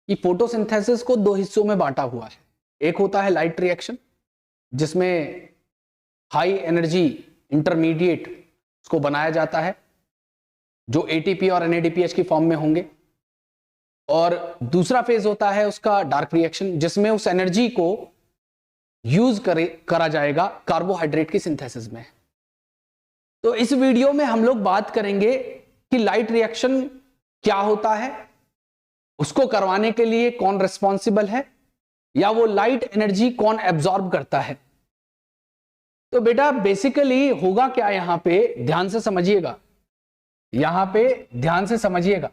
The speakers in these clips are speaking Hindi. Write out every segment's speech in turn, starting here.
कि फोटोसिंथेसिस को दो हिस्सों में बांटा हुआ है। एक होता है लाइट रिएक्शन, जिसमें हाई एनर्जी इंटरमीडिएट उसको बनाया जाता है जो एटीपी और एनएडीपीएच की फॉर्म में होंगे, और दूसरा फेज होता है उसका डार्क रिएक्शन, जिसमें उस एनर्जी को यूज करा जाएगा कार्बोहाइड्रेट की सिंथेसिस में। तो इस वीडियो में हम लोग बात करेंगे कि लाइट रिएक्शन क्या होता है, उसको करवाने के लिए कौन रिस्पॉन्सिबल है, या वो लाइट एनर्जी कौन एब्जॉर्ब करता है। तो बेटा बेसिकली होगा क्या, यहां पे ध्यान से समझिएगा, यहां पे ध्यान से समझिएगा।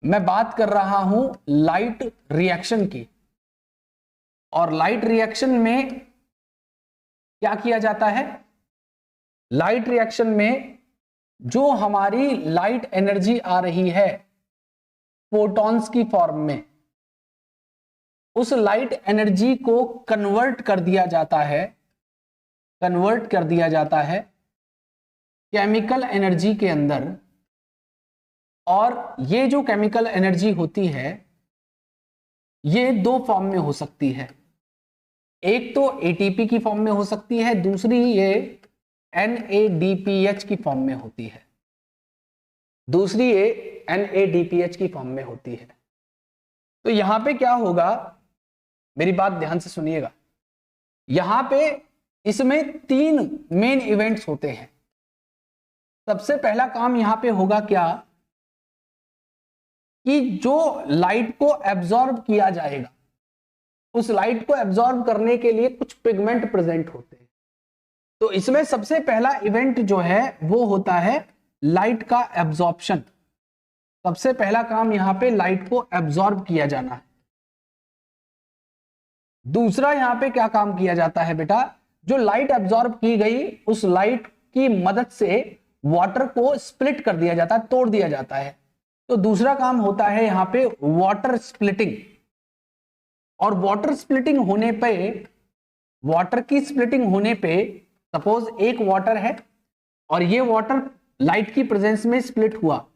मैं बात कर रहा हूं लाइट रिएक्शन की, और लाइट रिएक्शन में क्या किया जाता है, लाइट रिएक्शन में जो हमारी लाइट एनर्जी आ रही है फोटॉन्स की फॉर्म में, उस लाइट एनर्जी को कन्वर्ट कर दिया जाता है केमिकल एनर्जी के अंदर। और ये जो केमिकल एनर्जी होती है ये दो फॉर्म में हो सकती है, एक तो एटीपी की फॉर्म में हो सकती है, दूसरी ये NADPH की फॉर्म में होती है, तो यहां पे क्या होगा, मेरी बात ध्यान से सुनिएगा। यहां पे इसमें तीन मेन इवेंट्स होते हैं। सबसे पहला काम यहां पे होगा क्या, कि जो लाइट को एब्जॉर्ब किया जाएगा, उस लाइट को एब्जॉर्ब करने के लिए कुछ पिगमेंट प्रेजेंट होते हैं। तो इसमें सबसे पहला इवेंट जो है वो होता है लाइट का एब्जॉर्प्शन। सबसे पहला काम यहां पे लाइट को एब्जॉर्ब किया जाना है। दूसरा यहां पे क्या काम किया जाता है बेटा, जो लाइट एब्जॉर्ब की गई उस लाइट की मदद से वाटर को स्प्लिट कर दिया जाता है, तोड़ दिया जाता है। तो दूसरा काम होता है यहां पे वाटर स्प्लिटिंग। और वाटर स्प्लिटिंग होने पे, वाटर की स्प्लिटिंग होने पे, सपोज एक वाटर है और ये वाटर लाइट की प्रेजेंस में स्प्लिट हुआ,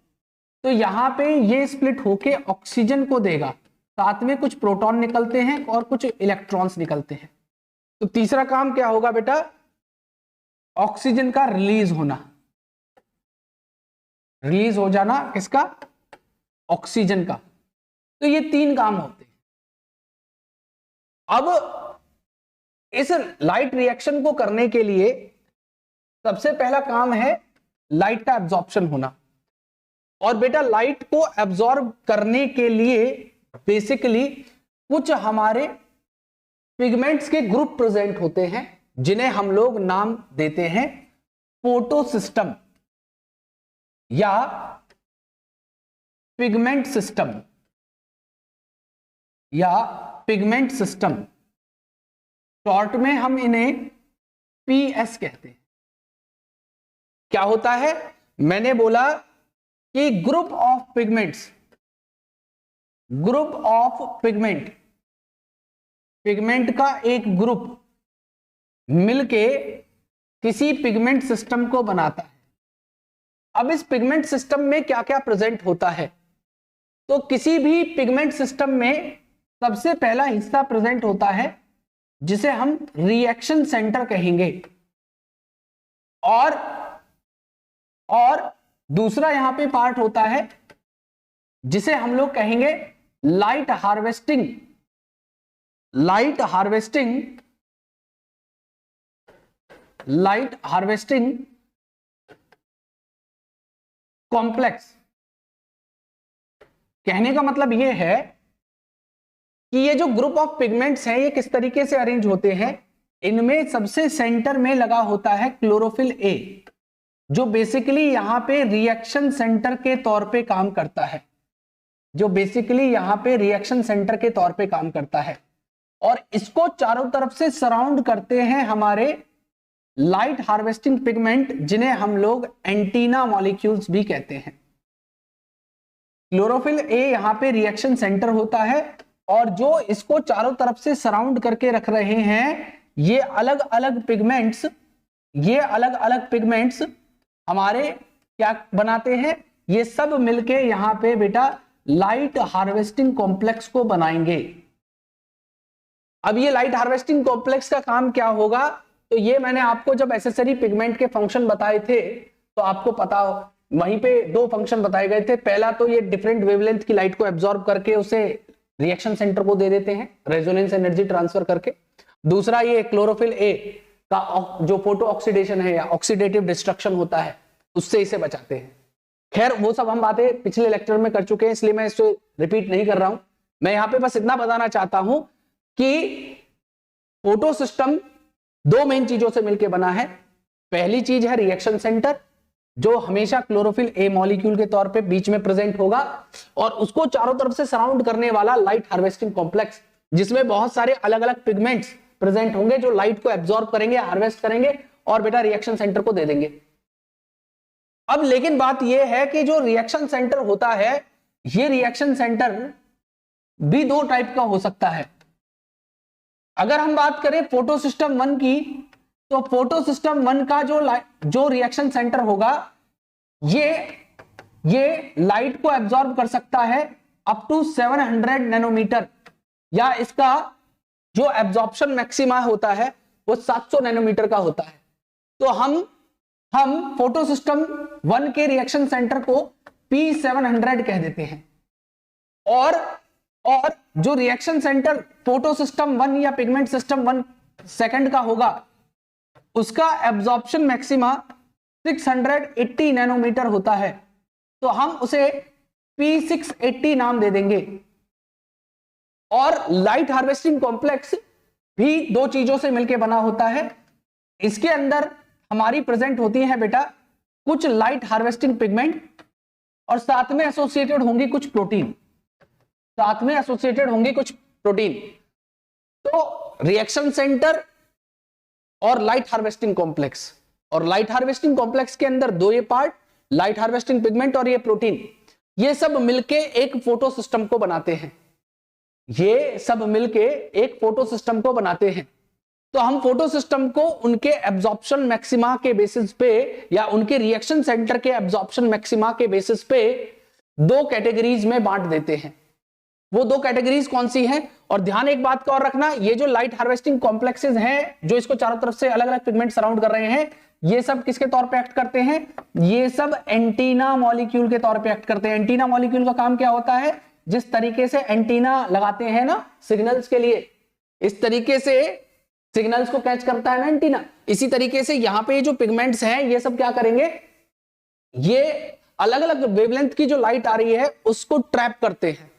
तो यहां पे ये स्प्लिट होके ऑक्सीजन को देगा, साथ में कुछ प्रोटॉन निकलते हैं और कुछ इलेक्ट्रॉन्स निकलते हैं। तो तीसरा काम क्या होगा बेटा, ऑक्सीजन का रिलीज होना, रिलीज हो जाना, किसका, ऑक्सीजन का। तो ये तीन काम होते हैं। अब इस लाइट रिएक्शन को करने के लिए सबसे पहला काम है लाइट का एब्जॉर्प्शन होना। और बेटा लाइट को एब्जॉर्ब करने के लिए बेसिकली कुछ हमारे पिगमेंट्स के ग्रुप प्रेजेंट होते हैं, जिन्हें हम लोग नाम देते हैं फोटोसिस्टम या पिगमेंट सिस्टम शॉर्ट में हम इन्हें PS कहते हैं। क्या होता है, मैंने बोला कि ग्रुप ऑफ पिगमेंट का एक ग्रुप मिलके किसी पिगमेंट सिस्टम को बनाता है। अब इस पिगमेंट सिस्टम में क्या क्या प्रेजेंट होता है, तो किसी भी पिगमेंट सिस्टम में सबसे पहला हिस्सा प्रेजेंट होता है जिसे हम रिएक्शन सेंटर कहेंगे, और दूसरा यहां पे पार्ट होता है जिसे हम लोग कहेंगे लाइट हार्वेस्टिंग कॉम्प्लेक्स। कहने का मतलब यह है कि ये जो ग्रुप ऑफ पिगमेंट्स हैं ये किस तरीके से अरेंज होते हैं। इनमें सबसे सेंटर में लगा होता है क्लोरोफिल A, जो बेसिकली यहां पे रिएक्शन सेंटर के तौर पे काम करता है, और इसको चारों तरफ से सराउंड करते हैं हमारे लाइट हार्वेस्टिंग पिगमेंट, जिन्हें हम लोग एंटीना मॉलिक्यूल्स भी कहते हैं। क्लोरोफिल A यहां पे रिएक्शन सेंटर होता है, और जो इसको चारों तरफ से सराउंड करके रख रहे हैं ये अलग अलग पिगमेंट्स हमारे क्या बनाते हैं, ये सब मिलके यहां पे बेटा लाइट हार्वेस्टिंग कॉम्प्लेक्स को बनाएंगे। अब ये लाइट हार्वेस्टिंग कॉम्प्लेक्स का काम क्या होगा, तो ये मैंने आपको जब एसेसरी पिगमेंट के फंक्शन बताए थे तो आपको पता हो, वहीं पे दो फंक्शन बताए गए थे। पहला तो ये डिफरेंट वेवलेंथ की लाइट को एब्जॉर्ब करके उसे रिएक्शन सेंटर को दे देते हैं रेजोनेंस एनर्जी ट्रांसफर करके। दूसरा ये क्लोरोफिल ए का जो फोटो ऑक्सीडेशन है या ऑक्सीडेटिव डिस्ट्रक्शन होता है उससे इसे बचाते हैं। खैर वो सब हम बातें पिछले लेक्चर में कर चुके हैं, इसलिए मैं इसे रिपीट नहीं कर रहा हूं। मैं यहां पे बस इतना बताना चाहता हूं कि फोटो सिस्टम दो मेन चीजों से मिलकर बना है। पहली चीज है रिएक्शन सेंटर, जो हमेशा क्लोरोफिल ए मॉलिक्यूल के तौर पे बीच में प्रेजेंट होगा, और उसको चारों तरफ से सराउंड करने वाला लाइट हार्वेस्टिंग कॉम्प्लेक्स, जिसमें बहुत सारे अलग अलग पिगमेंट्स प्रेजेंट होंगे जो लाइट को एब्जॉर्ब करेंगे, हार्वेस्ट करेंगे और बेटा रिएक्शन सेंटर को दे देंगे। अब लेकिन बात यह है कि जो रिएक्शन सेंटर होता है, ये रिएक्शन सेंटर भी दो टाइप का हो सकता है। अगर हम बात करें फोटो सिस्टम 1 की, तो फोटो सिस्टम 1 का जो रिएक्शन सेंटर होगा, ये लाइट को एब्जॉर्ब कर सकता है अप टू 700 नैनोमीटर, या इसका जो एब्जॉर्प्शन मैक्सिमा होता है वो 700 नैनोमीटर का होता है। तो हम फोटो सिस्टम 1 के रिएक्शन सेंटर को P700 कह देते हैं, और जो रिएक्शन सेंटर फोटो सिस्टम 1 या पिगमेंट सिस्टम 1 सेकंड का होगा, उसका एब्जॉर्प्शन मैक्सिमा 680 नैनोमीटर होता है। तो हम उसे P680 नाम दे देंगे। और लाइट हार्वेस्टिंग कॉम्प्लेक्स भी दो चीजों से मिलकर बना होता है। इसके अंदर हमारी प्रेजेंट होती है बेटा कुछ लाइट हार्वेस्टिंग पिगमेंट, और साथ में एसोसिएटेड होंगी कुछ प्रोटीन, तो रिएक्शन सेंटर और लाइट हार्वेस्टिंग कॉम्प्लेक्स, और लाइट हार्वेस्टिंग कॉम्प्लेक्स के अंदर दो ये पार्ट, लाइट हार्वेस्टिंग पिगमेंट और ये प्रोटीन, ये सब मिलके एक फोटो सिस्टम को बनाते हैं। तो हम फोटो सिस्टम को उनके एब्जॉर्प्शन मैक्सिमा के बेसिस पे या उनके रिएक्शन सेंटर के एब्जॉर्प्शन मैक्सिमा के बेसिस पे दो कैटेगरीज में बांट देते हैं। वो दो कैटेगरीज कौन सी हैं? और ध्यान एक बात का और रखना, ये जो लाइट हार्वेस्टिंग कॉम्प्लेक्सेस हैं जो इसको चारों तरफ से अलग अलग पिगमेंट सराउंड कर रहे हैं, ये सब किसके तौर पे एक्ट करते हैं? ये सब एंटीना मॉलिक्यूल के तौर पे एक्ट करते हैं। एंटीना मॉलिक्यूल का काम क्या होता है? जिस तरीके से एंटीना लगाते हैं ना सिग्नल्स के लिए, इस तरीके से सिग्नल्स को कैच करता है ना एंटीना, इसी तरीके से यहां पे जो पिगमेंट्स हैं ये सब क्या करेंगे? ये अलग अलग वेवलेंथ की जो लाइट आ रही है उसको ट्रैप करते हैं,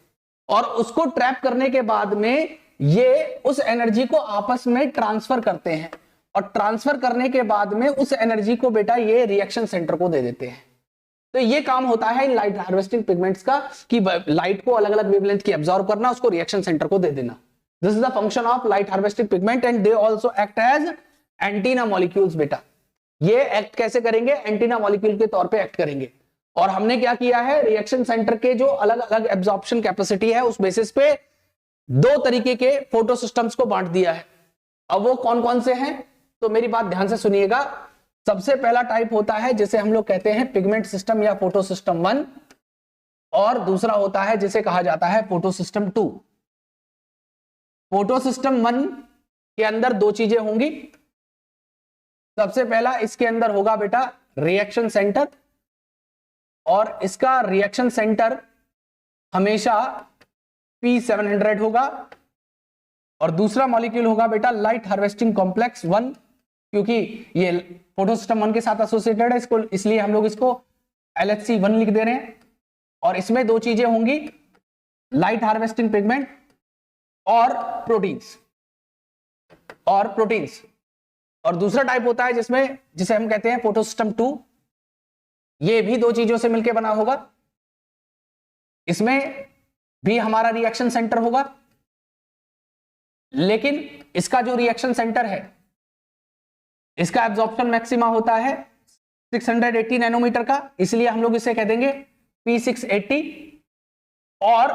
और उसको ट्रैप करने के बाद में ये उस एनर्जी को आपस में ट्रांसफर करते हैं, और ट्रांसफर करने के बाद में उस एनर्जी को बेटा ये रिएक्शन सेंटर को दे देते हैं। तो ये काम होता है इन लाइट हार्वेस्टिंग पिगमेंट्स का कि लाइट को अलग अलग वेवलेंथ की एब्जॉर्ब करना, उसको रिएक्शन सेंटर को दे देना। This is the function of light harvesting pigment and they also act as antenna molecules. बेटा ये एक्ट कैसे करेंगे? एंटीना मॉलिक्यूल के तौर पे एक्ट करेंगे। और हमने क्या किया है? रिएक्शन सेंटर के जो अलग अलग एब्जॉर्प्शन कैपेसिटी है उस बेसिस पे दो तरीके के फोटो सिस्टम्स को बांट दिया है। अब वो कौन कौन से हैं? तो मेरी बात ध्यान से सुनिएगा। सबसे पहला टाइप होता है जिसे हम लोग कहते हैं पिगमेंट सिस्टम या फोटो सिस्टम 1, और दूसरा होता है जिसे कहा जाता है फोटो सिस्टम 2। फोटो सिस्टम 1 के अंदर दो चीजें होंगी। सबसे पहला इसके अंदर होगा बेटा रिएक्शन सेंटर, और इसका रिएक्शन सेंटर हमेशा P700 होगा, और दूसरा मॉलिक्यूल होगा बेटा लाइट हार्वेस्टिंग कॉम्प्लेक्स 1, क्योंकि ये फोटो सिस्टम 1 के साथ एसोसिएटेड है इसको, इसलिए हम लोग इसको LHC1 लिख दे रहे हैं। और इसमें दो चीजें होंगी, लाइट हार्वेस्टिंग पिगमेंट और प्रोटीन्स। और दूसरा टाइप होता है जिसे हम कहते हैं फोटो सिस्टम 2। ये भी दो चीजों से मिलकर बना होगा। इसमें भी हमारा रिएक्शन सेंटर होगा, लेकिन इसका जो रिएक्शन सेंटर है इसका एब्जॉर्प्शन मैक्सिमा होता है 680 नैनोमीटर का, इसलिए हम लोग इसे कह देंगे P680। और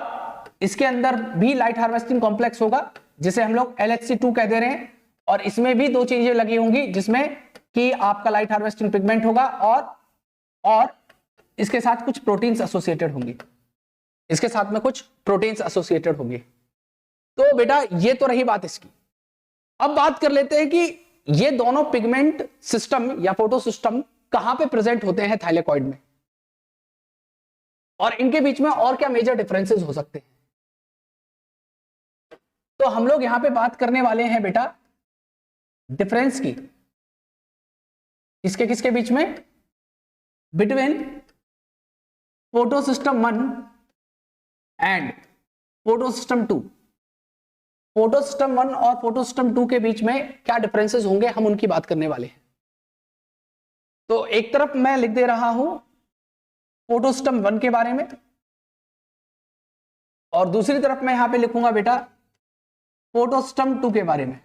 इसके अंदर भी लाइट हार्वेस्टिंग कॉम्प्लेक्स होगा जिसे हम लोग LHC2 कह दे रहे हैं, और इसमें भी दो चीजें लगी होंगी जिसमें कि आपका लाइट हार्वेस्टिंग पिगमेंट होगा और इसके साथ कुछ प्रोटीन्स एसोसिएटेड होंगी। इसके साथ में कुछ प्रोटीन्स एसोसिएटेड होंगे। तो बेटा ये तो रही बात इसकी। अब बात कर लेते हैं कि ये दोनों पिगमेंट सिस्टम या फोटो सिस्टम कहां पे प्रेजेंट होते हैं थाइलेकॉइड में, और इनके बीच में और क्या मेजर डिफरेंसेस हो सकते हैं। तो हम लोग यहां पे बात करने वाले हैं बेटा डिफरेंस की, किसके किसके बीच में, between photo system 1 and photo system 2। Photo system 1 और फोटो सिस्टम 2 के बीच में क्या डिफरेंसेस होंगे, हम उनकी बात करने वाले हैं। तो एक तरफ मैं लिख दे रहा हूं फोटो सिस्टम 1 के बारे में, और दूसरी तरफ मैं यहां पे लिखूंगा बेटा फोटो सिस्टम 2 के बारे में।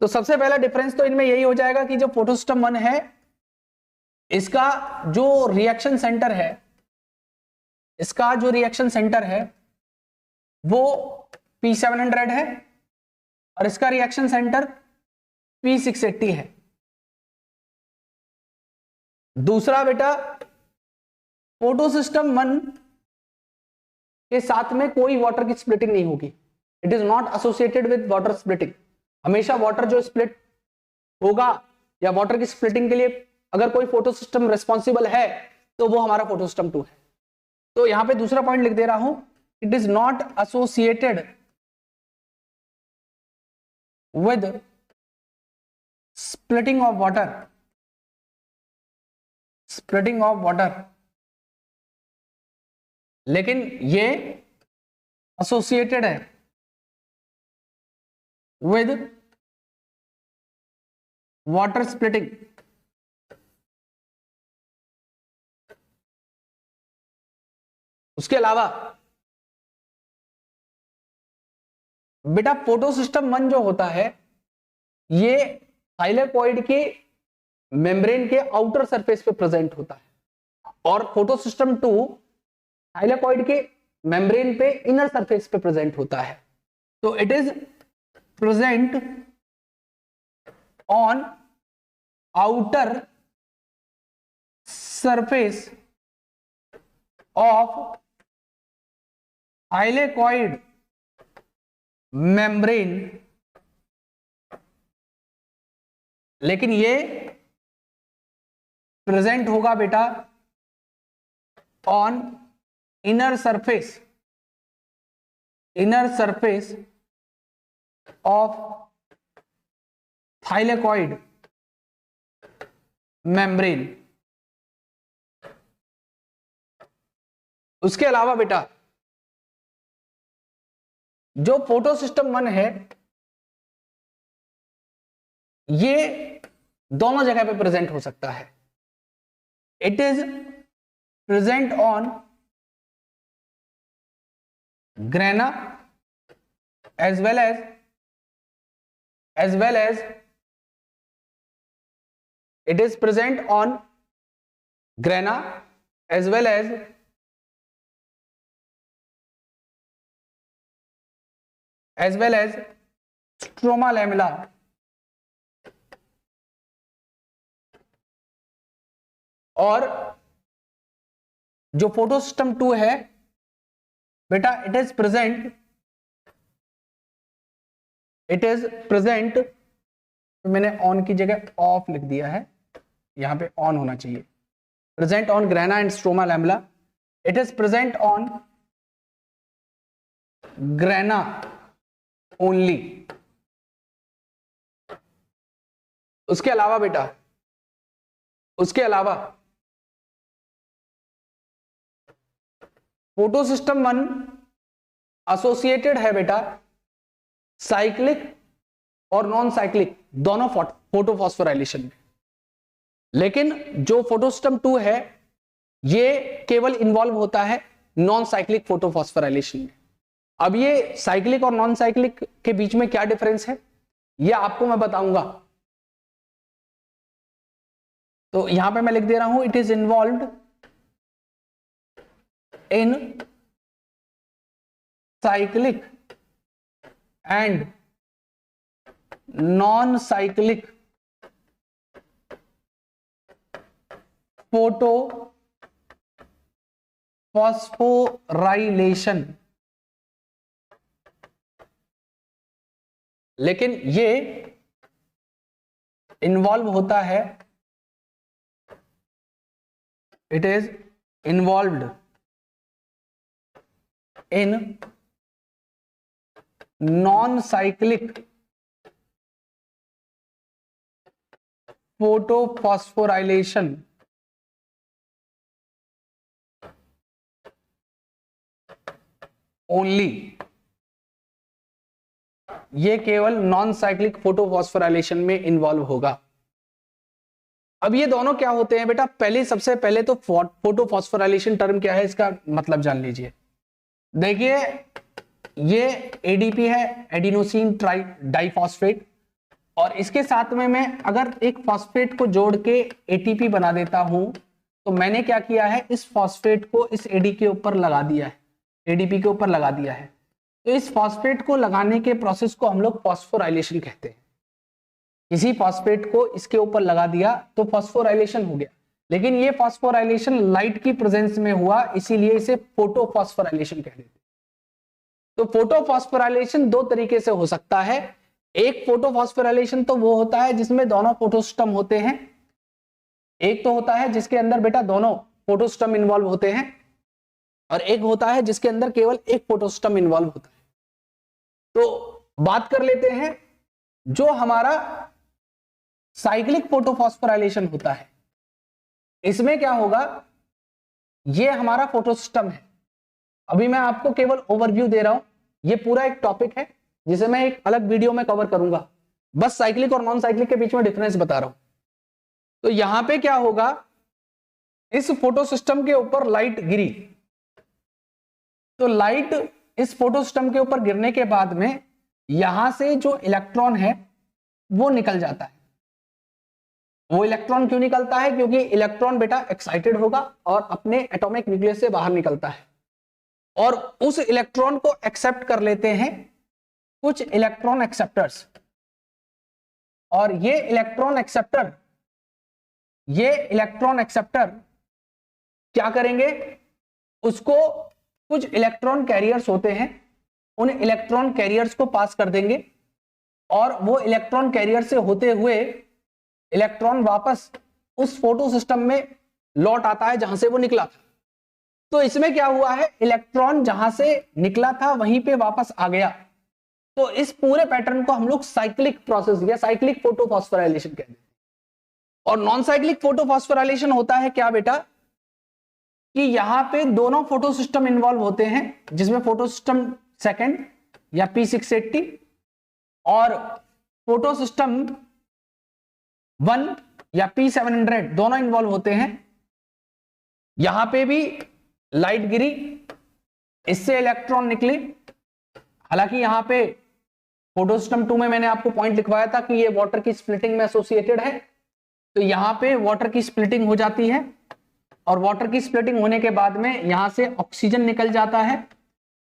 तो सबसे पहला डिफरेंस तो इनमें यही हो जाएगा कि जो फोटो सिस्टम 1 है, इसका जो रिएक्शन सेंटर है, इसका जो रिएक्शन सेंटर है वो P700 है, और इसका रिएक्शन सेंटर P680 है। दूसरा बेटा फोटो सिस्टम 1 के साथ में कोई वाटर की स्प्लिटिंग नहीं होगी, it is not associated with water splitting. हमेशा वाटर जो स्प्लिट होगा या वाटर की स्प्लिटिंग के लिए अगर कोई फोटो सिस्टम रिस्पॉन्सिबल है तो वो हमारा फोटो सिस्टम 2 है। तो यहां पे दूसरा पॉइंट लिख दे रहा हूं, it is not associated with splitting of water, splitting of water, लेकिन ये एसोसिएटेड है with water splitting। उसके अलावा बेटा फोटो सिस्टम 1 जो होता है ये थाइलेकॉइड के मेम्ब्रेन के आउटर सरफेस पे प्रेजेंट होता है, और फोटो सिस्टम 2 थाइलेकॉइड के मेम्ब्रेन पे इनर सरफेस पे प्रेजेंट होता है। तो it is present on outer surface of thylakoid membrane, लेकिन ये प्रेजेंट होगा बेटा on inner surface of thylakoid membrane. उसके अलावा बेटा जो फोटो सिस्टम 1 है ये दोनों जगह पे प्रेजेंट हो सकता है। It is present on grana as well as it is present on grana as well as stroma lamella, और जो फोटो सिस्टम 2 है बेटा इट इज प्रेजेंट मैंने ऑन की जगह ऑफ लिख दिया है, यहां पे ऑन होना चाहिए। Present on grana and stroma lamella, it is present on grana only. उसके अलावा बेटा फोटो सिस्टम 1 एसोसिएटेड है बेटा साइक्लिक और नॉन साइक्लिक दोनों फोटोफॉस्फोराइलेशन में, लेकिन जो फोटो सिस्टम 2 है ये केवल इन्वॉल्व होता है नॉन साइक्लिक फोटोफॉस्फोराइलेशन में। अब ये साइक्लिक और नॉन साइक्लिक के बीच में क्या डिफरेंस है ये आपको मैं बताऊंगा। तो यहां पे मैं लिख दे रहा हूं, it is involved in cyclic and non cyclic photo phosphorylation, लेकिन ये इन्वॉल्व होता है, it is involved in non cyclic photophosphorylation only. ये केवल नॉन साइक्लिक फोटोफॉस्फोराइलेशन में इन्वॉल्व होगा। अब ये दोनों क्या होते हैं बेटा, पहले सबसे पहले तो फोटोफॉस्फोराइलेशन टर्म क्या है इसका मतलब जान लीजिए। देखिए ये एडीपी है, एडिनोसिन डाइफॉस्फेट, और इसके साथ में मैं अगर एक फॉस्फेट को जोड़ के एटीपी बना देता हूं तो मैंने क्या किया है, इस फॉस्फेट को इस एडी के ऊपर लगा दिया है, एडीपी के ऊपर लगा दिया है। तो इस फॉस्फेट को लगाने के प्रोसेस को हम लोग फॉस्फोराइलेशन कहते हैं। किसी फॉस्फेट को इसके ऊपर लगा दिया तो फॉस्फोराइलेशन हो गया, लेकिन ये फॉस्फोराइलेशन लाइट की प्रेजेंस में हुआ, इसीलिए इसे फोटोफॉस्फोराइलेशन कह देते हैं। तो फोटोफॉस्फोराइलेशन दो तरीके से हो सकता है। एक फोटोफॉस्फोराइलेशन तो वो होता है जिसमें दोनों फोटोसिस्टम होते हैं, एक तो होता है जिसके अंदर बेटा दोनों फोटोसिस्टम इन्वॉल्व होते हैं, और एक होता है जिसके अंदर केवल एक फोटोसिस्टम इन्वॉल्व होता है। तो बात कर लेते हैं जो हमारा साइक्लिक फोटोफॉस्फोराइलेशन होता है, इसमें क्या होगा, ये हमारा फोटोसिस्टम है। अभी मैं आपको केवल ओवरव्यू दे रहा हूं, ये पूरा एक टॉपिक है जिसे मैं एक अलग वीडियो में कवर करूंगा, बस साइक्लिक और नॉन साइक्लिक के बीच में डिफरेंस बता रहा हूं। तो यहां पे क्या होगा, इस फोटोसिस्टम के ऊपर लाइट गिरी, तो लाइट इस फोटोसिस्टम के ऊपर गिरने के बाद में यहां से जो इलेक्ट्रॉन है वो निकल जाता है। वो इलेक्ट्रॉन क्यों निकलता है, क्योंकि इलेक्ट्रॉन बेटा एक्साइटेड होगा और अपने एटॉमिक न्यूक्लियस से बाहर निकलता है, और उस इलेक्ट्रॉन को एक्सेप्ट कर लेते हैं कुछ इलेक्ट्रॉन एक्सेप्टर्स, और ये इलेक्ट्रॉन एक्सेप्टर क्या करेंगे, उसको कुछ इलेक्ट्रॉन कैरियर्स होते हैं, उन इलेक्ट्रॉन कैरियर्स को पास कर देंगे, और वो इलेक्ट्रॉन कैरियर से होते हुए इलेक्ट्रॉन वापस उस फोटो सिस्टम में लौट आता है जहां से वो निकला था। तो इसमें क्या हुआ है, इलेक्ट्रॉन जहां से निकला था वहीं पे वापस आ गया। तो इस पूरे पैटर्न को हम लोग साइक्लिक प्रोसेस या साइक्लिक फोटोफॉस्फोराइलेशन कहते हैं। और नॉन साइक्लिक फोटोफॉस्फोराइलेशन होता है क्या बेटा, कि यहां पे दोनों फोटो सिस्टम इन्वॉल्व होते हैं, जिसमें फोटो सिस्टम सेकेंड या P680 और फोटो सिस्टम 1 या P700 दोनों इन्वॉल्व होते हैं। यहां पे भी लाइट गिरी, इससे इलेक्ट्रॉन निकले। हालांकि यहां पे फोटो सिस्टम 2 में मैंने आपको पॉइंट लिखवाया था कि ये वाटर की स्प्लिटिंग में एसोसिएटेड है, तो यहां पे वाटर की स्प्लिटिंग हो जाती है, और वाटर की स्प्लिटिंग होने के बाद में यहां से ऑक्सीजन निकल जाता है,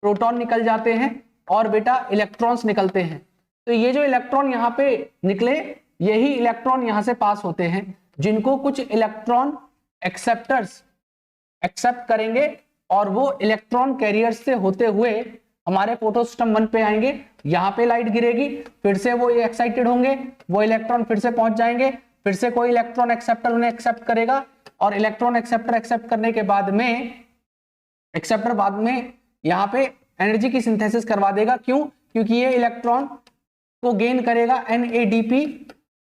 प्रोटॉन निकल जाते हैं, और बेटा इलेक्ट्रॉन्स निकलते हैं। तो ये जो इलेक्ट्रॉन यहां पे निकले, यही इलेक्ट्रॉन यहां से पास होते हैं, जिनको कुछ इलेक्ट्रॉन एक्सेप्टर्स एक्सेप्ट करेंगे, और वो इलेक्ट्रॉन कैरियर्स से होते हुए हमारे फोटो सिस्टम 1 पे आएंगे। यहाँ पे लाइट गिरेगी, फिर से वो एक्साइटेड होंगे, वो इलेक्ट्रॉन फिर से पहुंच जाएंगे, फिर से कोई इलेक्ट्रॉन एक्सेप्टर उन्हें एक्सेप्ट करेगा, और इलेक्ट्रॉन एक्सेप्टर एक्सेप्ट करने के बाद में यहाँ पे एनर्जी की सिंथेसिस करवा देगा। क्यों, क्योंकि ये इलेक्ट्रॉन को गेन करेगा NADP,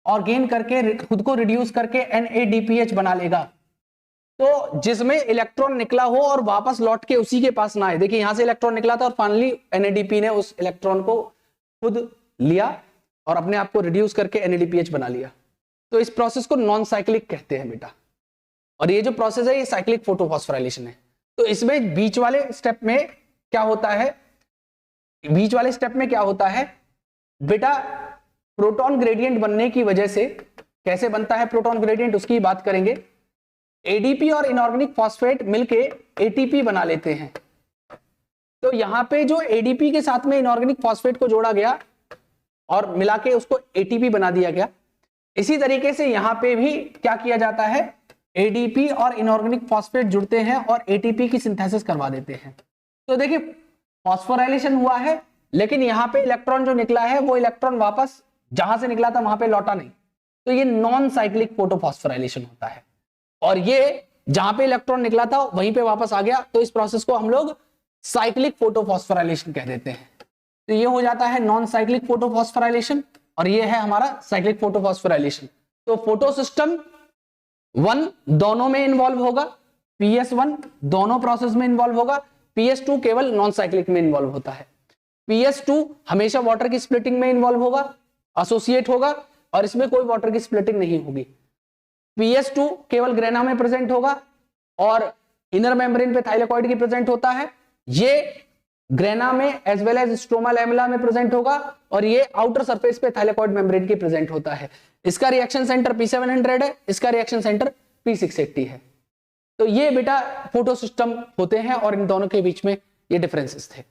और गेन करके खुद को रिड्यूस करके NADPH बना लेगा। तो जिसमें इलेक्ट्रॉन निकला हो और वापस लौट के उसी के पास ना आए। देखिए यहां से इलेक्ट्रॉन निकला था और फाइनली NADP ने उस इलेक्ट्रॉन को खुद लिया और अपने आप को रिड्यूस करके NADPH बना लिया। तो इस प्रोसेस को नॉन साइक्लिक कहते हैं बेटा, और ये जो प्रोसेस है ये साइक्लिक फोटोफॉस्फोराइलेशन है। तो इसमें बीच वाले स्टेप में क्या होता है, बेटा प्रोटॉन ग्रेडियंट बनने की वजह से, कैसे बनता है प्रोटॉन ग्रेडियंट उसकी बात करेंगे। एडीपी और इनऑर्गेनिक फॉस्फेट मिलके एटीपी बना लेते हैं। तो यहां पे जो एडीपी के साथ में इनऑर्गेनिक फॉस्फेट को जोड़ा गया और मिला के उसको एटीपी बना दिया गया। इसी तरीके से यहां पे भी क्या किया जाता है, एडीपी और इनऑर्गेनिक फॉस्फेट जुड़ते हैं और एटीपी की सिंथेसिस करवा देते हैं। तो देखिए फॉस्फोराइलेशन हुआ है, लेकिन यहाँ पे इलेक्ट्रॉन जो निकला है वो इलेक्ट्रॉन वापस जहां से निकला था वहां पे लौटा नहीं, तो ये नॉन साइक्लिक फोटोफॉस्फोराइलेशन होता है। और ये जहां पे इलेक्ट्रॉन निकला था वहीं पे वापस आ गया, तो इस प्रोसेस को हम लोग साइक्लिक फोटोफॉस्फोराइलेशन कह देते हैं। तो ये हो जाता है नॉन साइक्लिक फोटोफॉस्फोराइलेशन और ये है हमारा साइक्लिक फोटोफॉस्फोराइलेशन। तो फोटो सिस्टम 1 दोनों में इन्वॉल्व होगा, PS1 दोनों प्रोसेस में इन्वॉल्व होगा, PS2 केवल नॉन साइक्लिक में इन्वॉल्व होता है। PS2 हमेशा वाटर की स्प्लिटिंग में इन्वॉल्व होगा, एसोसिएट होगा, और इसमें कोई वाटर की स्प्लिटिंग नहीं होगी। PS2 केवल ग्रेना में प्रेजेंट होगा और इनर मेम्ब्रेन पे थाइलेकॉइड की प्रेजेंट होता है। ये ग्रेना में as well as stroma lamella में प्रेजेंट होगा और ये आउटर सरफेस पे थाइलेकॉइड मेम्ब्रेन की प्रेजेंट होता है। इसका रिएक्शन सेंटर P700 है, इसका रिएक्शन सेंटर P680 है। तो ये बेटा फोटो सिस्टम होते हैं और इन दोनों के बीच में ये डिफरेंसेस थे।